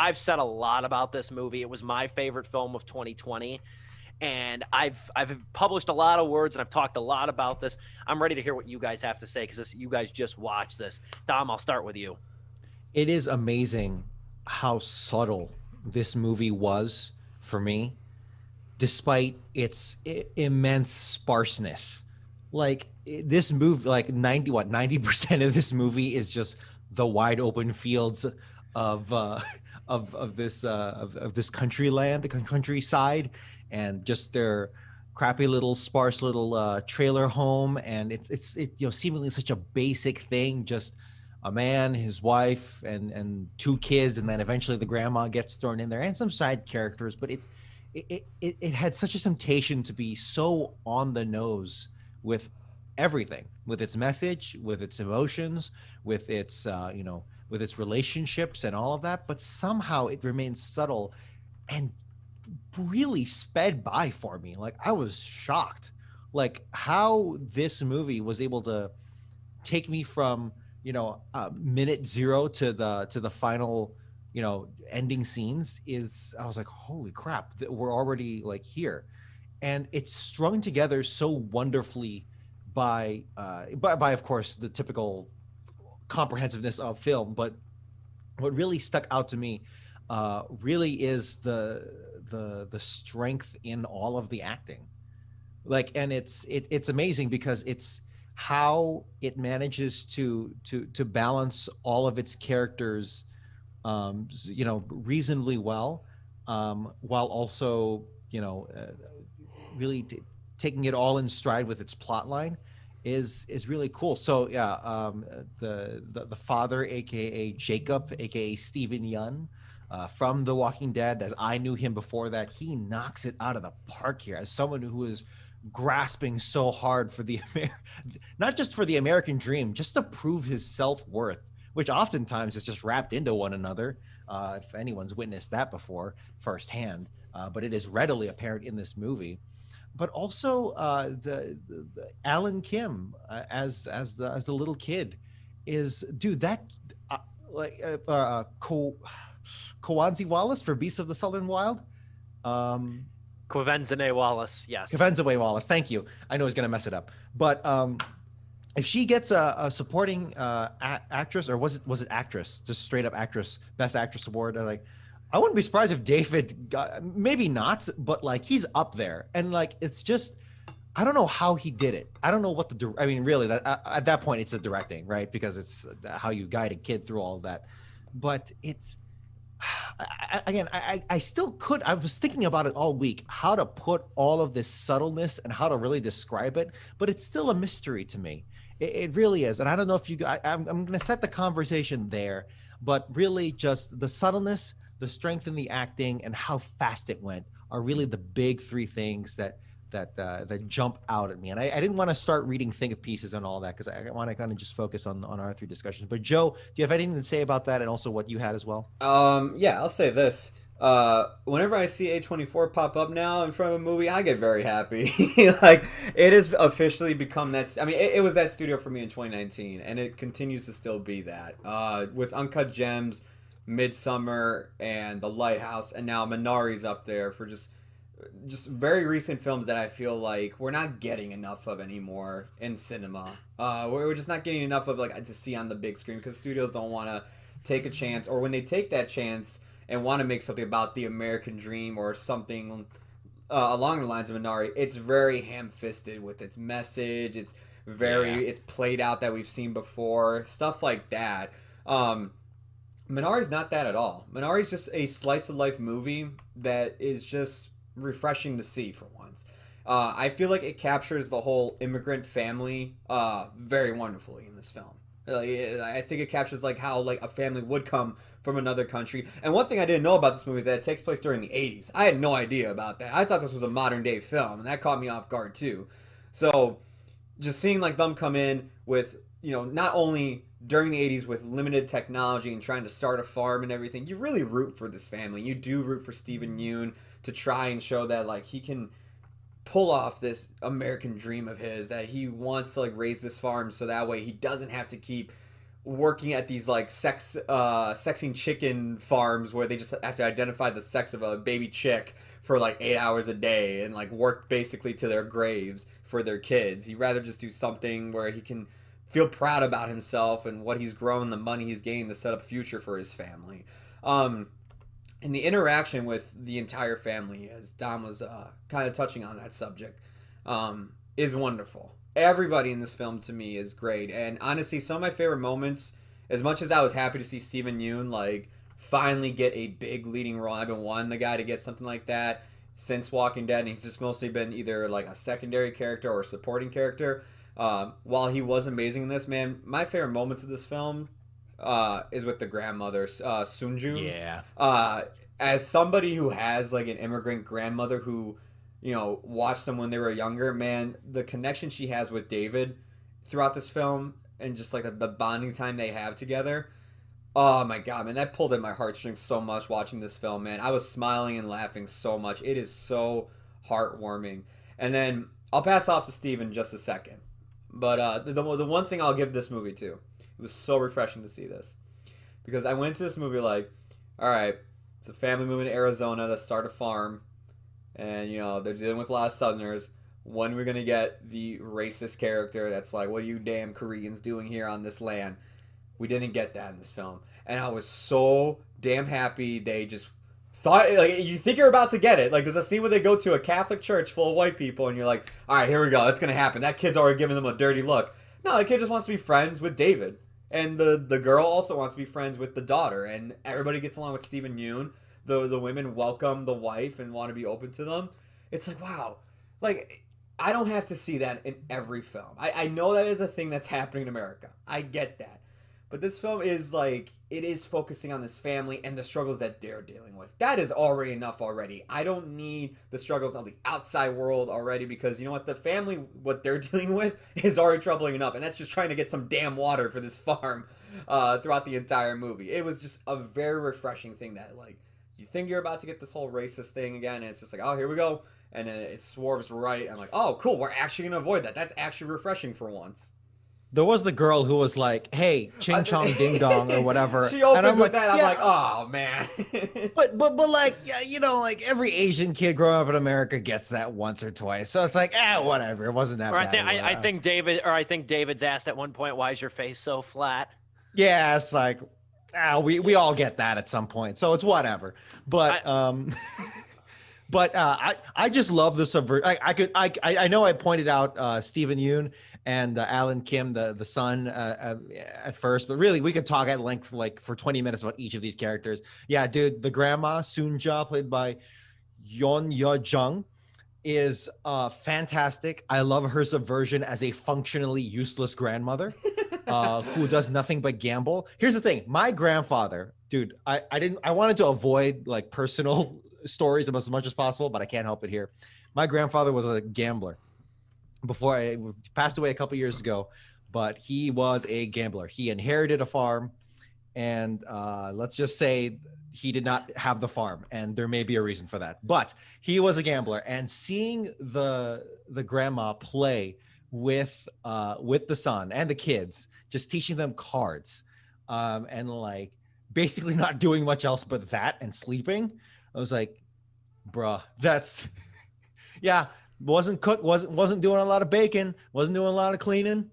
I've said a lot about this movie. It was my favorite film of 2020. And I've published a lot of words and I've talked a lot about this. I'm ready to hear what you guys have to say because you guys just watched this. Dom, I'll start with you. It is amazing how subtle this movie was for me, despite its immense sparseness. Like this movie, like 90% of this movie is just the wide open fields of of this countryside, and just their crappy little sparse little trailer home, and seemingly such a basic thing, just a man, his wife, and two kids, and then eventually the grandma gets thrown in there, and some side characters. But it had such a temptation to be so on the nose with everything, with its message, with its emotions, with its with its relationships and all of that. But somehow it remains subtle and really sped by for me. Like, I was shocked, like how this movie was able to take me from minute zero to the final ending scenes. Is I was like, holy crap, we're already like here. And it's strung together so wonderfully by of course the typical comprehensiveness of film. But what really stuck out to me really is the strength in all of the acting. Like, and it's amazing because it's how it manages to balance all of its characters reasonably well, while also really taking it all in stride with its plot line is really cool. So yeah, the father, aka Jacob, aka Stephen Yun, from The Walking Dead, as I knew him before that, he knocks it out of the park here as someone who is grasping so hard for the not just for the American dream, just to prove his self-worth, which oftentimes is just wrapped into one another. If anyone's witnessed that before firsthand, but it is readily apparent in this movie. But also the Alan Kim as the little kid is, dude, that Kawanzi Wallace for Beasts of the Southern Wild. Um, Quavenzane Wallace, yes. Kavenzaway Wallace. Thank you. I know he's going to mess it up, but if she gets a supporting actress, or was it actress, just straight up actress, best actress award, like, I wouldn't be surprised if David got, maybe not, but like he's up there, and like it's just, I don't know how he did it. I don't know what I mean, really, that at that point it's a directing, right? Because it's how you guide a kid through all of that. But it's I still could. I was thinking about it all week, how to put all of this subtleness and how to really describe it, but it's still a mystery to me. It really is, and I don't know if I'm going to set the conversation there, but really just the subtleness, the strength in the acting, and how fast it went are really the big three things that jump out at me. And I didn't want to start reading think pieces and all that because I want to kind of just focus on our three discussions. But Joe, do you have anything to say about that, and also what you had as well? Yeah, I'll say this. Whenever I see A24 pop up now in front of a movie, I get very happy. Like, it has officially become that. I mean, it was that studio for me in 2019, and it continues to still be that. With Uncut Gems, Midsummer, and The Lighthouse, and now Minari's up there for just very recent films that I feel like we're not getting enough of anymore in cinema. We're just not getting enough of, like, to see on the big screen because studios don't want to take a chance, or when they take that chance and want to make something about the American dream or something along the lines of Minari, it's very ham-fisted with its message. It's it's played out that we've seen before, stuff like that. Minari's not that at all. Minari's just a slice of life movie that is just refreshing to see for once. I feel like it captures the whole immigrant family very wonderfully in this film. I think it captures like how like a family would come from another country. And one thing I didn't know about this movie is that it takes place during the 80s. I had no idea about that. I thought this was a modern day film, and that caught me off guard too. So just seeing like them come in with, not only during the 80s with limited technology and trying to start a farm and everything, you really root for this family. You do root for Stephen Yoon to try and show that like he can pull off this American dream of his, that he wants to like raise this farm so that way he doesn't have to keep working at these like sexing chicken farms where they just have to identify the sex of a baby chick for like 8 hours a day and like work basically to their graves for their kids. He'd rather just do something where he can feel proud about himself and what he's grown, the money he's gained to set up future for his family. And the interaction with the entire family, as Dom was kind of touching on that subject, is wonderful. Everybody in this film to me is great, and honestly, some of my favorite moments. As much as I was happy to see Steven Yeun like finally get a big leading role, I've been wanting the guy to get something like that since Walking Dead, and he's just mostly been either like a secondary character or a supporting character. While he was amazing in this, man, my favorite moments of this film is with the grandmother, Sunjun. Yeah. As somebody who has like an immigrant grandmother who, you know, watched them when they were younger, man, the connection she has with David throughout this film and just like the bonding time they have together. Oh my god, man, that pulled at my heartstrings so much watching this film, man. I was smiling and laughing so much. It is so heartwarming. And then I'll pass off to Steve in just a second. But the one thing I'll give this movie to, it was so refreshing to see this. Because I went to this movie like, all right, it's a family moving to Arizona to start a farm. And, you know, they're dealing with a lot of Southerners. When we're going to get the racist character that's like, what are you damn Koreans doing here on this land? We didn't get that in this film. And I was so damn happy they just thought, like, you think you're about to get it. Like, there's a scene where they go to a Catholic church full of white people, and you're like, all right, here we go. It's going to happen. That kid's already giving them a dirty look. No, the kid just wants to be friends with David. And the girl also wants to be friends with the daughter. And everybody gets along with Steven Yeun. The women welcome the wife and want to be open to them. It's like, wow. Like, I don't have to see that in every film. I know that is a thing that's happening in America. I get that. But this film is like, it is focusing on this family and the struggles that they're dealing with. That is already enough already. I don't need the struggles of the outside world already because, you know what, the family, what they're dealing with is already troubling enough. And that's just trying to get some damn water for this farm throughout the entire movie. It was just a very refreshing thing that, like, you think you're about to get this whole racist thing again, and it's just like, oh, here we go. And then it swerves right. I'm like, oh, cool, we're actually going to avoid that. That's actually refreshing for once. There was the girl who was like, "Hey, ching chong ding dong" or whatever. She opens and I'm with like, that. I'm yeah, like, oh man. but like, yeah, you know, like every Asian kid growing up in America gets that once or twice. So it's like, whatever. It wasn't that bad. I think David's asked at one point, "Why is your face so flat?" Yeah, it's like, we all get that at some point. So it's whatever. But but I just love the subvert. I know I pointed out Steven Yeun and Alan Kim, the son, at first, but really we could talk at length like for 20 minutes about each of these characters. Yeah, dude, the grandma Soonja, played by Yeon Ye Jung, is fantastic. I love her subversion as a functionally useless grandmother who does nothing but gamble. Here's the thing, my grandfather, dude, I wanted to avoid like personal stories as much as possible, but I can't help it here. My grandfather was a gambler before I passed away a couple years ago, but he was a gambler. He inherited a farm, and let's just say he did not have the farm, and there may be a reason for that, but he was a gambler. And seeing the grandma play with the son and the kids, just teaching them cards, and like basically not doing much else but that and sleeping, I was like, bruh, that's yeah. Wasn't doing a lot of baking, wasn't doing a lot of cleaning.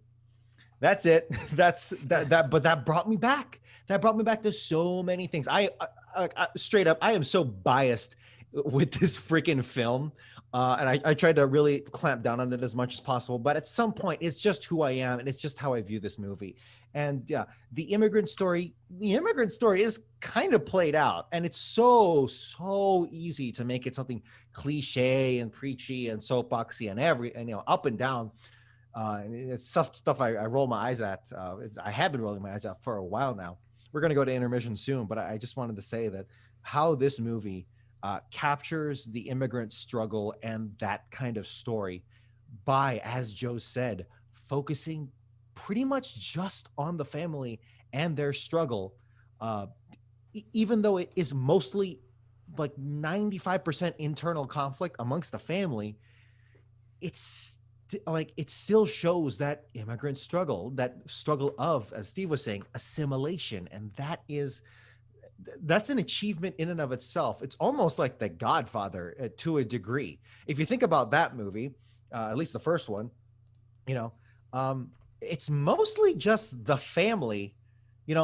That's it. But that brought me back. That brought me back to so many things. I straight up, I am so biased with this freaking film. And I tried to really clamp down on it as much as possible. But at some point, it's just who I am, and it's just how I view this movie. And yeah, the immigrant story is kind of played out, and it's so easy to make it something cliche and preachy and soapboxy and up and down. And it's stuff I roll my eyes at. I have been rolling my eyes at for a while now. We're going to go to intermission soon, but I just wanted to say that how this movie captures the immigrant struggle and that kind of story by, as Joe said, focusing pretty much just on the family and their struggle, even though it is mostly like 95% internal conflict amongst the family. It's like it still shows that immigrant struggle, that struggle of, as Steve was saying, assimilation. And that's an achievement in and of itself. It's almost like The Godfather to a degree. If you think about that movie, at least the first one, you know, it's mostly just the family,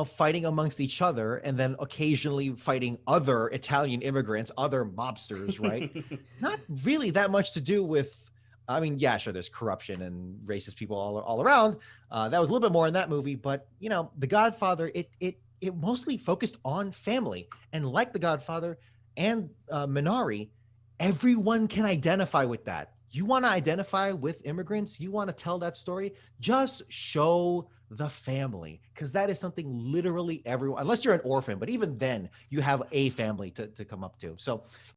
fighting amongst each other, and then occasionally fighting other Italian immigrants, other mobsters, right? Not really that much to do with, I mean, yeah, sure, there's corruption and racist people all around. That was a little bit more in that movie, but The Godfather, it mostly focused on family, and like The Godfather and Minari, everyone can identify with that. You want to identify with immigrants, you want to tell that story, just show the family, because that is something literally everyone, unless you're an orphan, but even then you have a family to come up to. So